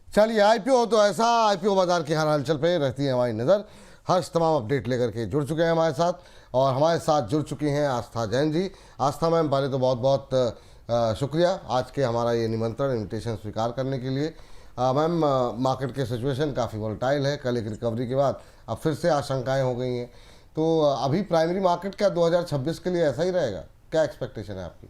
चलिए, आईपीओ तो ऐसा, आईपीओ बाजार की हर हलचल पे रहती है हमारी नज़र। हर्ष तमाम अपडेट लेकर के जुड़ चुके हैं हमारे साथ, और हमारे साथ जुड़ चुकी हैं आस्था जैन जी। आस्था मैम, पहले तो बहुत बहुत शुक्रिया आज के हमारा ये निमंत्रण, इनविटेशन स्वीकार करने के लिए। मैम, मार्केट के सिचुएशन काफ़ी वोलेटाइल है। कल एक रिकवरी के बाद अब फिर से आशंकाएं हो गई हैं। तो अभी प्राइमरी मार्केट क्या 2026 के लिए ऐसा ही रहेगा? क्या एक्सपेक्टेशन है आपकी?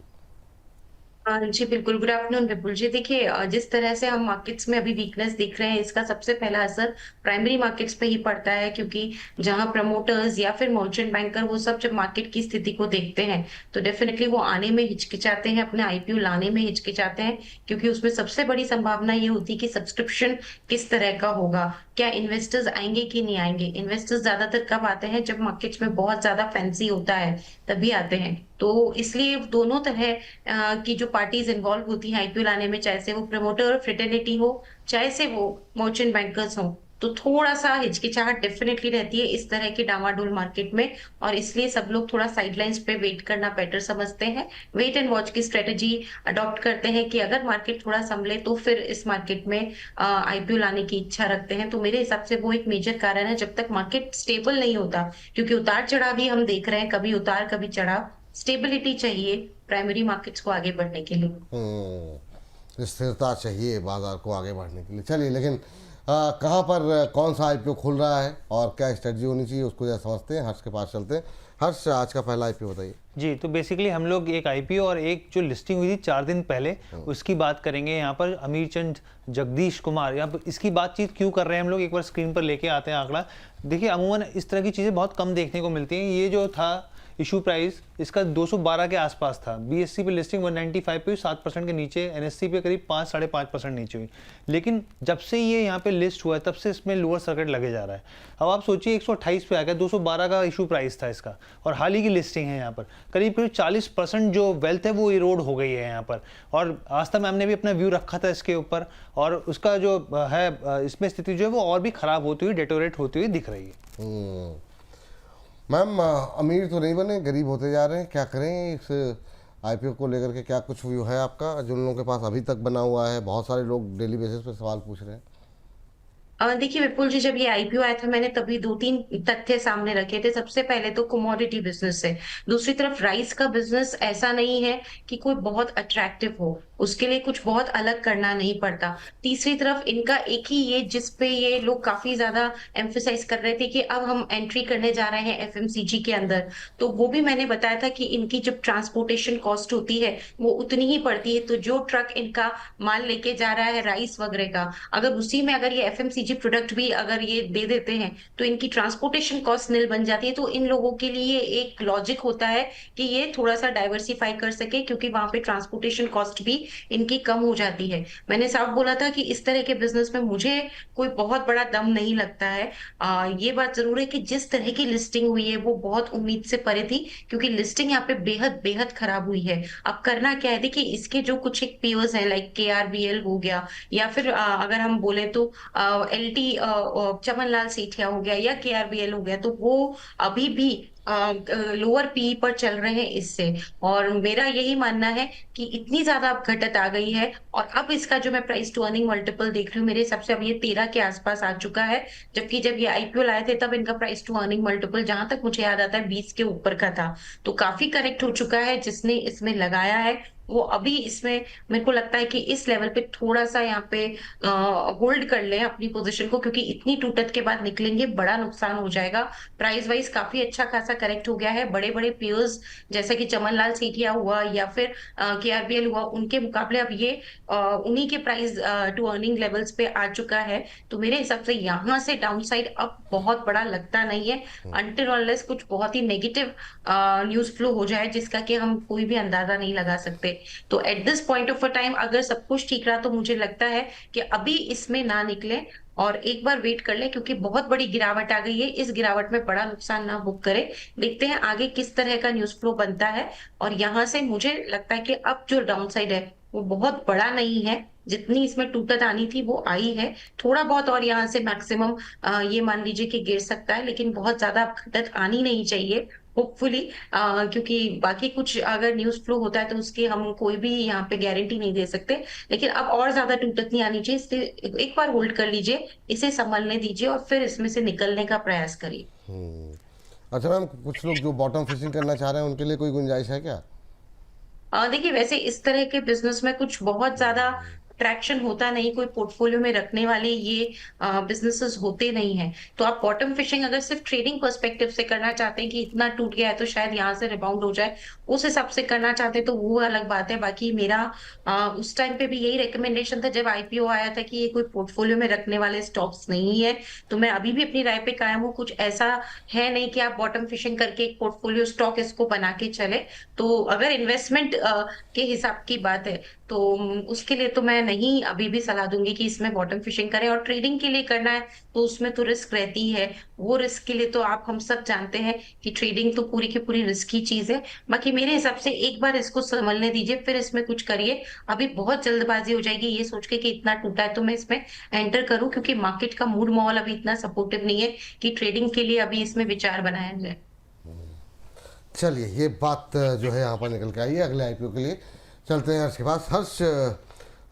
जी बिल्कुल, गुड आफ्टरनून विपुल जी। देखिए, जिस तरह से हम मार्केट्स में अभी वीकनेस देख रहे हैं, इसका सबसे पहला असर प्राइमरी मार्केट्स पे ही पड़ता है, क्योंकि जहां प्रमोटर्स या फिर मर्चेंट बैंकर वो सब जब मार्केट की स्थिति को देखते हैं, तो डेफिनेटली वो आने में हिचकिचाते हैं, अपने आईपीओ लाने में हिचकिचाते हैं, क्योंकि उसमें सबसे बड़ी संभावना ये होती है कि सब्सक्रिप्शन किस तरह का होगा, क्या इन्वेस्टर्स आएंगे कि नहीं आएंगे। इन्वेस्टर्स ज्यादातर कब आते हैं? जब मार्केट्स में बहुत ज्यादा फैंसी होता है, तभी आते हैं। तो इसलिए दोनों तरह की जो पार्टीज इन्वॉल्व होती हैं आईपीओ लाने में, चाहे से वो प्रमोटर फ्रेटर्निटी हो, चाहे से वो मर्चेंट बैंकर्स हो, तो थोड़ा सा हिचकिचाहट डेफिनेटली रहती है इस तरह की डामाडोल मार्केट में। और इसलिए सब लोग थोड़ा साइडलाइंस पे वेट करना बेटर समझते हैं, वेट एंड वॉच की स्ट्रेटेजी अडॉप्ट करते हैं कि अगर मार्केट थोड़ा संभले तो फिर इस मार्केट में आईपीओ लाने की इच्छा रखते हैं। तो मेरे हिसाब से वो एक मेजर कारण है, जब तक मार्केट स्टेबल नहीं होता, क्योंकि उतार चढ़ाव भी हम देख रहे हैं, कभी उतार कभी चढ़ाव, स्टेबिलिटी चाहिए प्राइमरी मार्केट्स को आगे बढ़ने के लिए। स्थिरता चाहिए बाजार को आगे बढ़ने के लिए। चलिए, लेकिन कहाँ पर कौन सा आईपीओ खुल रहा है और क्या स्ट्रेटजी होनी चाहिए, उसको जरा समझते हैं। हर्ष के पास चलते हैं। हर्ष, आज का पहला आईपीओ बताइए। जी, तो बेसिकली हम लोग एक आईपीओ और एक जो लिस्टिंग हुई थी 4 दिन पहले, उसकी बात करेंगे। यहाँ पर अमीर चंद जगदीश कुमार, यहाँ पर इसकी बातचीत क्यों कर रहे हैं हम लोग, एक बार स्क्रीन पर लेके आते हैं आंकड़ा। देखिए, अमूमन इस तरह की चीज़ें बहुत कम देखने को मिलती हैं। ये जो था इशू प्राइस इसका 212 के आसपास था। बीएससी पे लिस्टिंग 195 पे 7% के नीचे, एनएससी पे करीब 5-5.5% नीचे हुई। लेकिन जब से ये यहाँ पे लिस्ट हुआ है, तब से इसमें लोअर सर्किट लगे जा रहा है। अब आप सोचिए 128 पे आ गया, 212 का इशू प्राइस था इसका, और हाल ही की लिस्टिंग है। यहाँ पर करीब करीब 40% जो वेल्थ है वो इरोड हो गई है यहाँ पर। और आस्था मैम ने भी अपना व्यू रखा था इसके ऊपर, और उसका जो है इसमें स्थिति जो है वो और भी खराब होती हुई, डेटोरेट होती हुई दिख रही है। मैम, अमीर तो नहीं बने, गरीब होते जा रहे हैं, क्या करें? इस आईपीओ को लेकर के क्या कुछ व्यू है आपका, जो लोगों के पास अभी तक बना हुआ है? बहुत सारे लोग डेली बेसिस पे सवाल पूछ रहे हैं। देखिए विपुल जी, जब ये आईपीओ आया था, मैंने तभी दो तीन तथ्य सामने रखे थे। सबसे पहले तो कमोडिटी बिजनेस है, दूसरी तरफ राइस का बिजनेस ऐसा नहीं है कि कोई बहुत अट्रैक्टिव हो, उसके लिए कुछ बहुत अलग करना नहीं पड़ता। तीसरी तरफ इनका एक ही ये, जिस पे ये लोग काफी ज्यादा एम्फेसाइज कर रहे थे कि अब हम एंट्री करने जा रहे हैं एफएमसीजी के अंदर, तो वो भी मैंने बताया था कि इनकी जब ट्रांसपोर्टेशन कॉस्ट होती है वो उतनी ही पड़ती है। तो जो ट्रक इनका माल लेके जा रहा है राइस वगैरह का, अगर उसी में अगर ये एफएमसीजी प्रोडक्ट भी अगर ये दे देते हैं, तो इनकी ट्रांसपोर्टेशन कॉस्ट नील बन जाती है। तो इन लोगों के लिए एक लॉजिक होता है कि ये थोड़ा सा डाइवर्सिफाई कर सके, क्योंकि वहां पे ट्रांसपोर्टेशन कॉस्ट भी इनकी कम हो जाती है। मैंने साफ बोला था कि इस तरह के बिजनेस में मुझे कोई बहुत बड़ा दम नहीं लगता है। ये बात जरूर है कि जिस तरह की लिस्टिंग हुई है वो बहुत उम्मीद से परे थी, क्योंकि लिस्टिंग यहाँ पे बेहद बेहद खराब हुई है। अब करना क्या है, देखिए इसके जो कुछ एक पीओस है, लाइक केआरबीएल हो गया, या फिर अगर हम बोले तो एलटी चमनलाल सेठिया हो गया, या केआरबीएल हो गया, तो वो अभी भी लोअर पी पर चल रहे हैं इससे। और मेरा यही मानना है कि इतनी ज्यादा अब घटत आ गई है, और अब इसका जो मैं प्राइस टू अर्निंग मल्टीपल देख रही हूँ, मेरे हिसाब से अब ये 13 के आसपास आ चुका है। जबकि जब ये आईपीओ लाए थे तब इनका प्राइस टू अर्निंग मल्टीपल, जहां तक मुझे याद आता है, 20 के ऊपर का था। तो काफी करेक्ट हो चुका है। जिसने इसमें लगाया है वो अभी इसमें, मेरे को लगता है कि इस लेवल पे थोड़ा सा यहाँ पे होल्ड कर लें अपनी पोजीशन को, क्योंकि इतनी टूटत के बाद निकलेंगे बड़ा नुकसान हो जाएगा। प्राइस वाइज काफी अच्छा खासा करेक्ट हो गया है। बड़े बड़े पेयर्स जैसे कि चमनलाल सेठिया हुआ या फिर केआरबीएल हुआ, उनके मुकाबले अब ये उन्हीं के प्राइस टू अर्निंग लेवल्स पे आ चुका है। तो मेरे हिसाब से यहाँ से डाउन साइड अब बहुत बड़ा लगता नहीं है, अनटिल अनलेस कुछ बहुत ही नेगेटिव न्यूज फ्लो हो जाए, जिसका कि हम कोई भी अंदाजा नहीं लगा सकते। तो at this point of a time अगर सब कुछ ठीक रहा, तो मुझे लगता है कि अभी इसमें ना निकले और एक बार वेट कर ले, क्योंकि बहुत बड़ी गिरावट आ गई है। इस गिरावट में बड़ा नुकसान ना बुक करे। देखते हैं आगे किस तरह का न्यूज फ्लो बनता है। और यहाँ से मुझे लगता है कि अब जो डाउन साइड है वो बहुत बड़ा नहीं है, जितनी इसमें टूटत आनी थी वो आई है। थोड़ा बहुत और यहाँ से मैक्सिमम ये मान लीजिए कि गिर सकता है, लेकिन बहुत ज्यादा घटत आनी नहीं चाहिए। होपफुली क्योंकि बाकी कुछ अगर न्यूज़ फ्लो होता है तो उसकी हम कोई भी यहाँ पे गारंटी नहीं दे सकते। लेकिन अब और ज़्यादा टूटत नहीं आनी चाहिए, इसलिए एक बार होल्ड कर लीजिए, इसे सँभलने दीजिए और फिर इसमें से निकलने का प्रयास करिए। अच्छा मैम, कुछ लोग जो बॉटम फिशिंग करना चाह रहे हैं उनके लिए कोई गुंजाइश है क्या? देखिए वैसे इस तरह के बिज़नेस में कुछ बहुत ज़्यादा अट्रैक्शन होता नहीं, कोई पोर्टफोलियो में रखने वाले ये बिज़नेसेस होते नहीं हैं। तो आप बॉटम फिशिंग अगर सिर्फ ट्रेडिंग पर्सपेक्टिव से करना चाहते हैं कि इतना टूट गया है तो शायद यहाँ से रिबाउंड हो जाए, उस हिसाब से करना चाहते हैं तो वो अलग बात है। बाकी मेरा उस टाइम पे भी यही रिकमेंडेशन था जब आईपीओ आया था कि ये कोई पोर्टफोलियो में रखने वाले स्टॉक्स नहीं है। तो मैं अभी भी अपनी राय पे कायम हूँ, कुछ ऐसा है नहीं कि आप बॉटम फिशिंग करके एक पोर्टफोलियो स्टॉक इसको बना के चले। तो अगर इन्वेस्टमेंट के हिसाब की बात है तो उसके लिए तो मैं नहीं अभी भी सलाह दूंगी कि इसमें बॉटम फिशिंग करें, और ट्रेडिंग के लिए करना है तो उसमें तो रिस्क रहती है। वो रिस्क के लिए तो आप हम सब जानते हैं कि ट्रेडिंग तो पूरी की पूरी रिस्की चीज है। बाकी मेरे हिसाब से एक बार इसको संभलने दीजिए, फिर इसमें कुछ करिए। अभी बहुत जल्दबाजी हो जाएगी ये सोच के कि इतना टूटा है तो मैं इसमें एंटर करूं, क्योंकि मार्केट का मूड माहौल अभी इतना सपोर्टिव नहीं है कि ट्रेडिंग के लिए अभी इसमें विचार बनाया जाए। चलिए, ये बात जो है यहाँ पर निकल के आई है। अगले आईपीओ के लिए चलते हैं हर्ष के पास। हर्ष,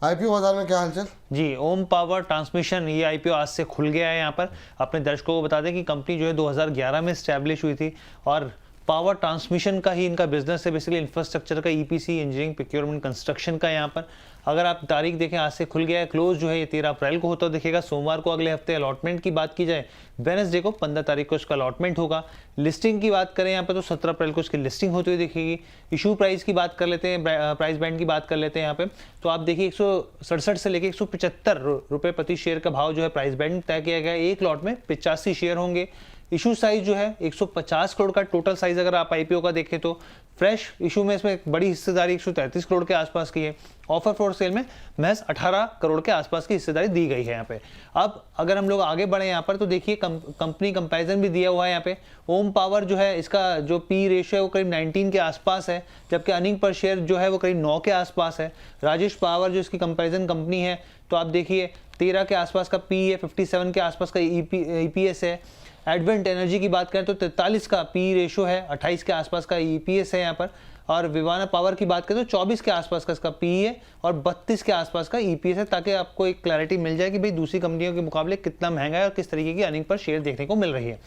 आईपीओ बाजार में क्या हालचाल? जी, ओम पावर ट्रांसमिशन ये आईपीओ आज से खुल गया है। यहाँ पर अपने दर्शकों को बता दें कि कंपनी जो है 2011 में स्टैब्लिश हुई थी और पावर ट्रांसमिशन का ही इनका बिजनेस है, बेसिकली इंफ्रास्ट्रक्चर का, ईपीसी, इंजीनियरिंग, प्रोक्योरमेंट, कंस्ट्रक्शन का। यहाँ पर अगर आप तारीख देखें, आज से खुल गया है। क्लोज जो है ये 13 अप्रैल को होता दिखेगा, सोमवार को। अगले हफ्ते अलॉटमेंट की बात की जाए, वेडनेसडे को 15 तारीख को इसका अलॉटमेंट होगा। लिस्टिंग की बात करें यहाँ पे तो 17 अप्रैल को इसकी लिस्टिंग होती हुई दिखेगी। इशू प्राइस की बात कर लेते हैं, प्राइस बैंड की बात कर लेते हैं यहाँ पे, तो आप देखिए 167 से लेकर 175 रुपये प्रति शेयर का भाव जो है प्राइस बैंड तय किया गया है। एक लॉट में 85 शेयर होंगे। इशू साइज जो है 150 करोड़ का टोटल साइज अगर आप आईपीओ का देखें तो। फ्रेश इशू में इसमें एक बड़ी हिस्सेदारी 133 करोड़ के आसपास की है। ऑफर फॉर सेल में महज 18 करोड़ के आसपास की हिस्सेदारी दी गई है यहाँ पे। अब अगर हम लोग आगे बढ़े यहाँ पर तो देखिए कंपनी कंपैरिजन भी दिया हुआ है यहाँ पे। ओम पावर जो है इसका जो पी रेशियो है वो करीब 19 के आसपास है, जबकि अर्निंग पर शेयर जो है वो करीब 9 के आसपास है। राजेश पावर जो इसकी कंपैरिजन कंपनी है तो आप देखिए 13 के आसपास का पी है, 57 के आसपास का ईपीएस है। एडवेंट एनर्जी की बात करें तो 43 का पी रेशो है, 28 के आसपास का ईपीएस है यहाँ पर। और विवाना पावर की बात करें तो 24 के आसपास का इसका पी है और 32 के आसपास का ईपीएस है, ताकि आपको एक क्लैरिटी मिल जाए कि भाई दूसरी कंपनियों के मुकाबले कितना महंगा है और किस तरीके की अर्निंग पर शेयर देखने को मिल रही है।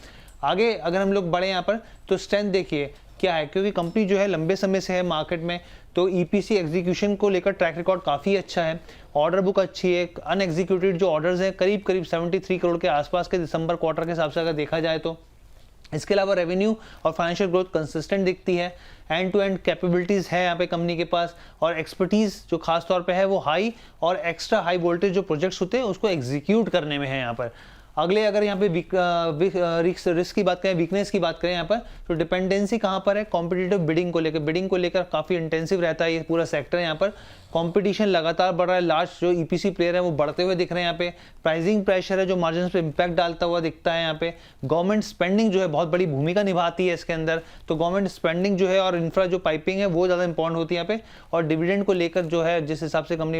आगे अगर हम लोग बढ़े यहाँ पर तो स्ट्रेंथ देखिए क्या है, क्योंकि कंपनी जो है लंबे समय से है मार्केट में, तो ईपीसी एग्जीक्यूशन को लेकर ट्रैक रिकॉर्ड काफ़ी अच्छा है। ऑर्डर बुक अच्छी है। अनएग्जीक्यूटेड जो ऑर्डर्स हैं करीब 73 करोड़ के आसपास के दिसंबर क्वार्टर के हिसाब से अगर देखा जाए तो। इसके अलावा रेवेन्यू और फाइनेंशियल ग्रोथ कंसिस्टेंट दिखती है। एंड टू एंड कैपेबिलिटीज़ है यहाँ पे कंपनी के पास, और एक्सपर्टीज़ जो खास तौर पे है वो हाई और एक्स्ट्रा हाई वोल्टेज जो प्रोजेक्ट्स होते हैं उसको एग्जीक्यूट करने में है यहाँ पर। अगले अगर यहाँ पे रिस्क की बात करें, वीकनेस की बात करें यहाँ पर, तो डिपेंडेंसी कहाँ पर है, कॉम्पिटिटिव बिडिंग को लेकर काफ़ी इंटेंसिव रहता है ये पूरा सेक्टर। यहाँ पर कंपटीशन लगातार बढ़ रहा है। लार्ज जो ईपीसी प्लेयर है वो बढ़ते हुए दिख रहे हैं यहाँ पे। प्राइसिंग प्रेशर है जो मार्जिन पे इंपैक्ट डालता हुआ दिखता है यहाँ पे। गवर्नमेंट स्पेंडिंग जो है बहुत बड़ी भूमिका निभाती है इसके अंदर, तो गवर्नमेंट स्पेंडिंग जो है और इंफ्रा जो पाइपिंग है वो ज़्यादा इंपॉर्टेंट होती है यहाँ पे। और डिविडेंड को लेकर जो है जिस हिसाब से कंपनी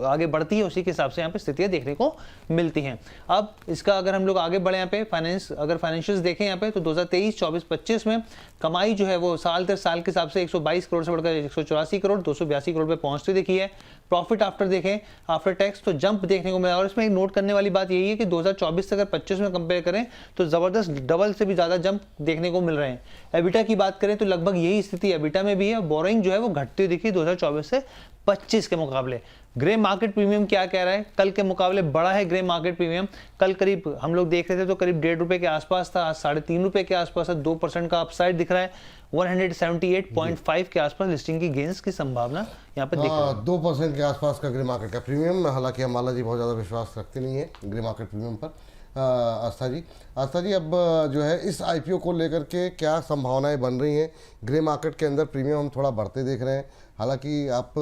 आगे बढ़ती है उसी के हिसाब से यहाँ पे स्थितियाँ देखने को मिलती हैं। अब इसका अगर हम लोग आगे बढ़े यहाँ पे फाइनेंशियल्स देखें यहाँ पे तो 2023-24-25 में कमाई जो है वो साल के हिसाब से 122 करोड़ से बढ़कर 184 करोड़ 282 करोड़ पे पहुंचती दिखी है। प्रॉफिट आफ्टर देखें, आफ्टर टैक्स, तो जंप देखने को मिला। और इसमें एक नोट करने वाली बात यही है कि 2024 से अगर 25 में कंपेयर करें तो जबरदस्त डबल से भी ज्यादा जंप देखने को मिल रहे हैं। एबिटा की बात करें तो लगभग यही स्थिति एबिटा में भी है। बोरोइंग जो है वो घटती दिखी 2024 से 25 के मुकाबले। ग्रे मार्केट प्रीमियम क्या कह रहा है, कल के मुकाबले बड़ा है ग्रे मार्केट प्रीमियम। कल करीब हम लोग देख रहे थे तो करीब 1.5 रुपए के आसपास था, आज 3.5 रुपए के आसपास है। 2% का अपसाइड दिख रहा है। 178.5 के आसपास लिस्टिंग की गेंस की संभावना यहाँ पे दिख रही है। 2% के आसपास का ग्रे मार्केट का प्रीमियम। हालांकि अम्बाला जी बहुत ज़्यादा विश्वास रखते नहीं है ग्रे मार्केट प्रीमियम पर। आस्था जी, अब जो है इस आईपीओ को लेकर के क्या संभावनाएं बन रही हैं? ग्रे मार्केट के अंदर प्रीमियम हम थोड़ा बढ़ते देख रहे हैं, हालांकि आप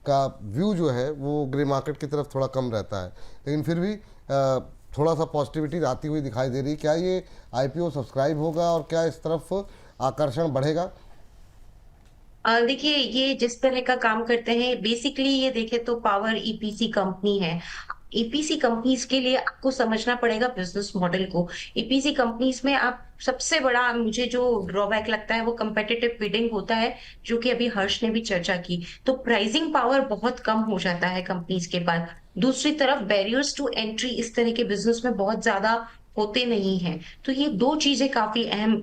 का व्यू जो है वो ग्रे मार्केट की तरफ थोड़ा कम रहता है, लेकिन फिर भी थोड़ा सा पॉजिटिविटी आती हुई दिखाई दे रही। क्या ये आईपीओ सब्सक्राइब होगा और क्या इस तरफ आकर्षण बढ़ेगा? देखिए ये जिस तरह का काम करते हैं बेसिकली ये देखे तो पावर ईपीसी कंपनी है। ईपीसी कंपनीज के लिए आपको समझना पड़ेगा बिजनेस मॉडल को। ईपीसी कंपनीज में आप सबसे बड़ा मुझे जो ड्रॉबैक लगता है वो कंपेटिटिव बिडिंग होता है, जो कि अभी हर्ष ने भी चर्चा की। तो प्राइसिंग पावर बहुत कम हो जाता है कंपनीज के पास। दूसरी तरफ बैरियर्स टू एंट्री इस तरह के बिजनेस में बहुत ज्यादा होते नहीं हैं। तो ये दो चीजें काफी अहम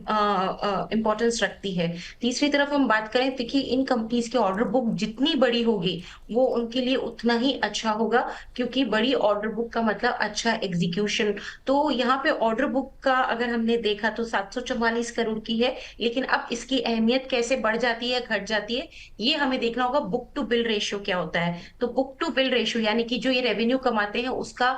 इंपॉर्टेंस रखती है। तीसरी तरफ हम बात करें, देखिए इन कंपनीज की ऑर्डर बुक जितनी बड़ी होगी वो उनके लिए उतना ही अच्छा होगा, क्योंकि बड़ी ऑर्डर बुक का मतलब अच्छा एग्जीक्यूशन। तो यहाँ पे ऑर्डर बुक का अगर हमने देखा तो 744 करोड़ की है, लेकिन अब इसकी अहमियत कैसे बढ़ जाती है घट जाती है, ये हमें देखना होगा। बुक टू बिल रेशियो क्या होता है? तो बुक टू बिल रेशियो यानी कि जो ये रेवेन्यू कमाते हैं उसका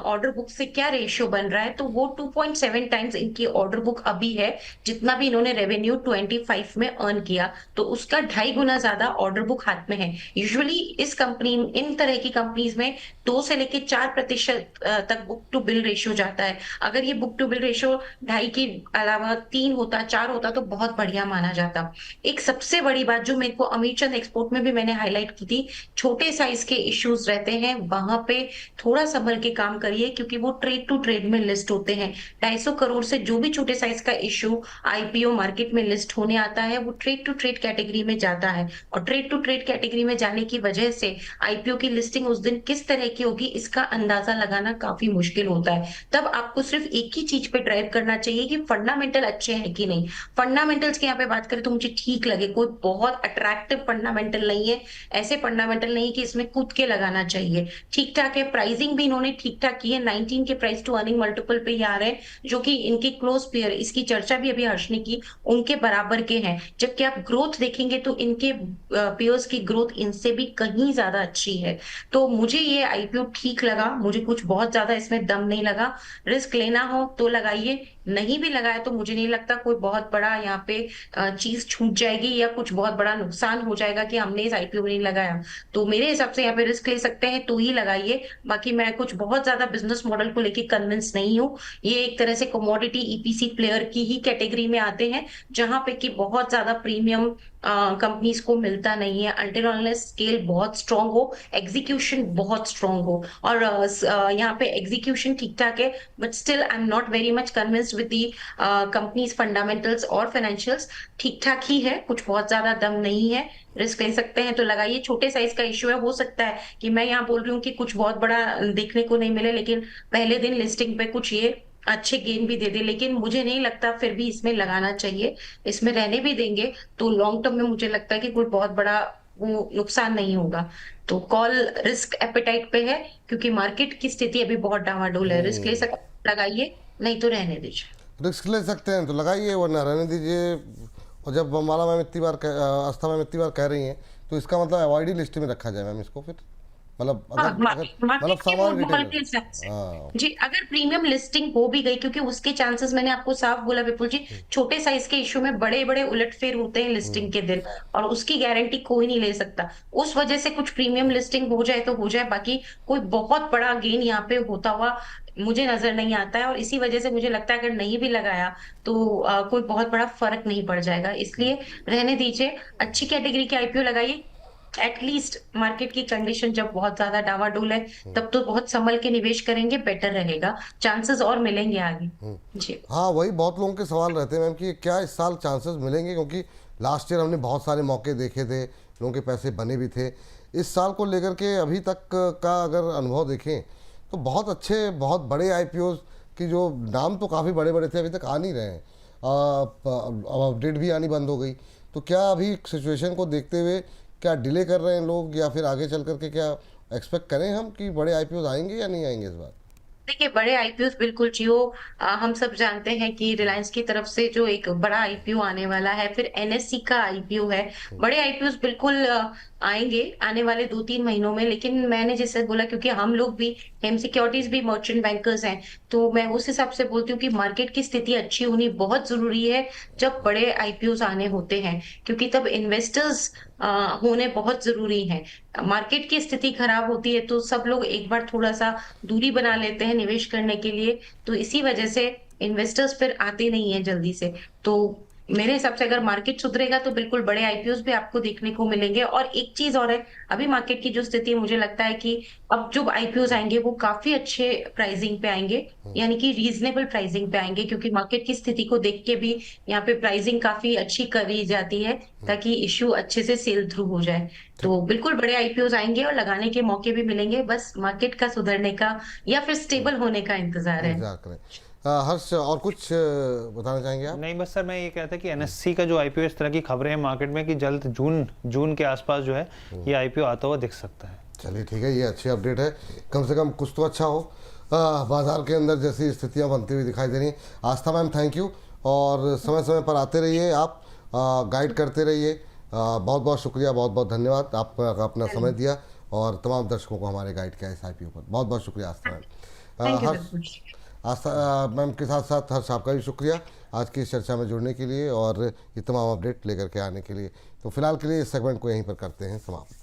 ऑर्डर बुक से क्या रेशियो बन रहा है, तो वो 2.7 टाइम्स इनकी ऑर्डर बुक अभी है, जितना भी इन्होंने रेवेन्यू 25 में अर्न किया, तो उसका 2.5 गुना ज्यादा ऑर्डर बुक हाथ में है। यूजुअली इस कंपनी, इन तरह की कंपनीज में 2 से लेके 4% तक बुक टू बिल रेशियो जाता है। अगर ये बुक टू बिल रेशियो 2.5 के अलावा 3 होता, 4 होता तो बहुत बढ़िया माना जाता। एक सबसे बड़ी बात जो मेरे को अमीरचंद एक्सपोर्ट में भी मैंने हाईलाइट की थी, छोटे साइज के इश्यूज रहते हैं, वहां पे थोड़ा संभल के काम करिए, क्योंकि वो ट्रेड टू ट्रेड में लिस्ट होते हैं। 250 करोड़ से जो भी छोटे साइज का इश्यू आईपीओ मार्केट में लिस्ट होने आता है, वो ट्रेड टू ट्रेड कैटेगरी में जाता है, और ट्रेड टू ट्रेड कैटेगरी में जाने की वजह से आईपीओ की लिस्टिंग उस दिन किस तरह की होगी इसका अंदाजा लगाना काफी मुश्किल होता है। तब आपको सिर्फ एक ही चीज पे ड्राइव करना चाहिए कि फंडामेंटल अच्छे हैं कि नहीं। फंडामेंटल्स की यहाँ पे बात करें तो मुझे ठीक लगे, कोई बहुत अट्रैक्टिव फंडामेंटल नहीं है, ऐसे फंडामेंटल नहीं कि इसमें कूद के लगाना चाहिए। ठीक ठाक है, प्राइसिंग भी इन्होंने ठीक ठाक की है, 19 के प्राइस टू अर्निंग मल्टीपल पे ये आ रहे हैं, जो कि इनके क्लोज पेयर, इसकी चर्चा भी अभी हर्ष ने की, उनके बराबर के हैं। जबकि आप ग्रोथ देखेंगे तो इनके पेयर्स की ग्रोथ इनसे भी कहीं ज्यादा अच्छी है। तो मुझे ये आईपीओ ठीक लगा, मुझे कुछ बहुत ज्यादा इसमें दम नहीं लगा। रिस्क लेना हो तो लगाइए, नहीं भी लगाया तो मुझे नहीं लगता कोई बहुत बड़ा यहाँ पे चीज छूट जाएगी या कुछ बहुत बड़ा नुकसान हो जाएगा कि हमने इस आईपीओ में नहीं लगाया। तो मेरे हिसाब से यहाँ पे रिस्क ले सकते हैं तो ही लगाइए। बाकी मैं कुछ बहुत ज्यादा बिजनेस मॉडल को लेके कन्विंस नहीं हूँ। ये एक तरह से कमोडिटी ईपीसी प्लेयर की ही कैटेगरी में आते हैं, जहां पे कि बहुत ज्यादा प्रीमियम कंपनीज को मिलता नहीं है, अनटिल अनलेस स्केल बहुत स्ट्रांग हो, एग्जीक्यूशन बहुत स्ट्रांग हो। और यहाँ पे एग्जीक्यूशन ठीक ठाक है, but still I am not very much convinced with the companies fundamentals और फाइनेंशियल्स। ठीक ठाक ही है, कुछ बहुत ज्यादा दम नहीं है। रिस्क ले सकते हैं तो लगाइए। छोटे साइज का इश्यू है, हो सकता है कि मैं यहाँ बोल रही हूँ कि कुछ बहुत बड़ा देखने को नहीं मिले, लेकिन पहले दिन लिस्टिंग पे कुछ ये अच्छे गेन भी दे दे, लेकिन मुझे नहीं लगता फिर भी इसमें लगाना चाहिए। इसमें रहने भी देंगे तो लॉन्ग टर्म में मुझे लगता है कि कोई बहुत बड़ा वो नुकसान नहीं होगा। तो कॉल रिस्क एपेटाइट पे है, क्योंकि मार्केट की स्थिति अभी बहुत डावाडोल है। रिस्क ले सकते लगाइए, नहीं तो रहने दीजिए। रिस्क ले सकते हैं तो लगाइए, वरना रहने दीजिए। और जब माला मैम इतनी बार आस्था मैम इतनी बार कह रही हैं, तो इसका मतलब अवॉइड ही लिस्ट में रखा जाए मैम इसको फिर, मतलब मतलब सामान रिटेल। हाँ जी, अगर प्रीमियम लिस्टिंग हो भी गई, क्योंकि उसके चांसेस मैंने आपको साफ बोला विपुल जी, छोटे साइज के इश्यू में बड़े बड़े उलटफेर होते हैं लिस्टिंग के दिन, और उसकी गारंटी कोई नहीं ले सकता। उस वजह से कुछ प्रीमियम लिस्टिंग हो जाए तो हो जाए, बाकी कोई बहुत बड़ा गेन यहाँ पे होता हुआ मुझे नजर नहीं आता है। और इसी वजह से मुझे लगता है अगर नहीं भी लगाया तो कोई बहुत बड़ा फर्क नहीं पड़ जाएगा, इसलिए रहने दीजिए। अच्छी कैटेगरी के आईपीओ लगाइए। एटलीस्ट मार्केट की कंडीशन जब बहुत ज्यादा डावाडोल है, तब तो बहुत संभल के निवेश करेंगे, बेटर रहेगा, चांसेस और मिलेंगे आगे। जी हाँ, वही बहुत लोगों के सवाल रहते हैं मैम कि क्या इस साल चांसेस मिलेंगे, क्योंकि लास्ट ईयर हमने बहुत सारे मौके देखे थे, लोगों के पैसे बने भी थे। इस साल को लेकर के अभी तक का अगर अनुभव देखें तो बहुत अच्छे, बहुत बड़े आईपीओ की जो नाम तो काफ़ी बड़े बड़े थे, अभी तक आ नहीं रहे हैं। अब अपडेट भी आनी बंद हो गई। तो क्या अभी सिचुएशन को देखते हुए क्या डिले कर रहे हैं लोग, या फिर आगे चल करके क्या एक्सपेक्ट करें हम कि बड़े आईपीओ आएंगे या नहीं आएंगे इस बार? देखिए, बड़े आईपीओ बिल्कुल जियो, हम सब जानते हैं कि रिलायंस की तरफ से जो एक बड़ा आईपीओ आने वाला है, फिर एनएससी का आईपीओ है। बड़े आईपीओ बिल्कुल आएंगे आने वाले 2-3 महीनों में। लेकिन मैंने जैसे बोला, क्योंकि हम लोग भी हेम सिक्योरिटीज भी मर्चेंट बैंकर्स हैं, तो मैं उस हिसाब से बोलती हूँ कि मार्केट की स्थिति अच्छी होनी बहुत जरूरी है जब बड़े आईपीओ आने होते हैं, क्योंकि तब इन्वेस्टर्स होने बहुत जरूरी हैं। मार्केट की स्थिति खराब होती है तो सब लोग एक बार थोड़ा सा दूरी बना लेते हैं निवेश करने के लिए, तो इसी वजह से इन्वेस्टर्स फिर आते नहीं है जल्दी से। तो मेरे हिसाब से अगर मार्केट सुधरेगा तो बिल्कुल बड़े आईपीओस भी आपको देखने को मिलेंगे। और एक चीज और है, अभी मार्केट की जो स्थिति है मुझे लगता है कि अब जो आईपीओस आएंगे वो काफी अच्छे प्राइसिंग पे आएंगे, यानी कि रीजनेबल प्राइसिंग पे आएंगे, क्योंकि मार्केट की स्थिति को देख के भी यहाँ पे प्राइसिंग काफी अच्छी करी जाती है ताकि इश्यू अच्छे से सेल थ्रू हो जाए। तो बिल्कुल बड़े आईपीओस आएंगे और लगाने के मौके भी मिलेंगे, बस मार्केट का सुधरने का या फिर स्टेबल होने का इंतजार है। इंतजार करें। हर्ष, और कुछ बताना चाहेंगे आप? नहीं, बस सर मैं ये कहता कि एनएससी का जो आईपीओ, इस तरह की खबरें हैं मार्केट में कि जल्द जून के आसपास जो है ये आईपीओ आता हुआ दिख सकता है। चलिए ठीक है, ये अच्छी अपडेट है, कम से कम कुछ तो अच्छा हो। बाजार के अंदर जैसी स्थितियां बनती हुई दिखाई दे रही हैं। आस्था मैम, थैंक यू, और समय समय पर आते रहिए आप, गाइड करते रहिए। बहुत बहुत शुक्रिया, बहुत बहुत धन्यवाद, आप अपना समय दिया और तमाम दर्शकों को हमारे गाइड किया इस आईपीओ पर। बहुत बहुत शुक्रिया आस्था मैम। हर्ष, आस्था मैम के साथ साथ हर्ष आपका भी शुक्रिया आज की इस चर्चा में जुड़ने के लिए और ये तमाम अपडेट लेकर के आने के लिए। तो फिलहाल के लिए इस सेगमेंट को यहीं पर करते हैं समाप्त।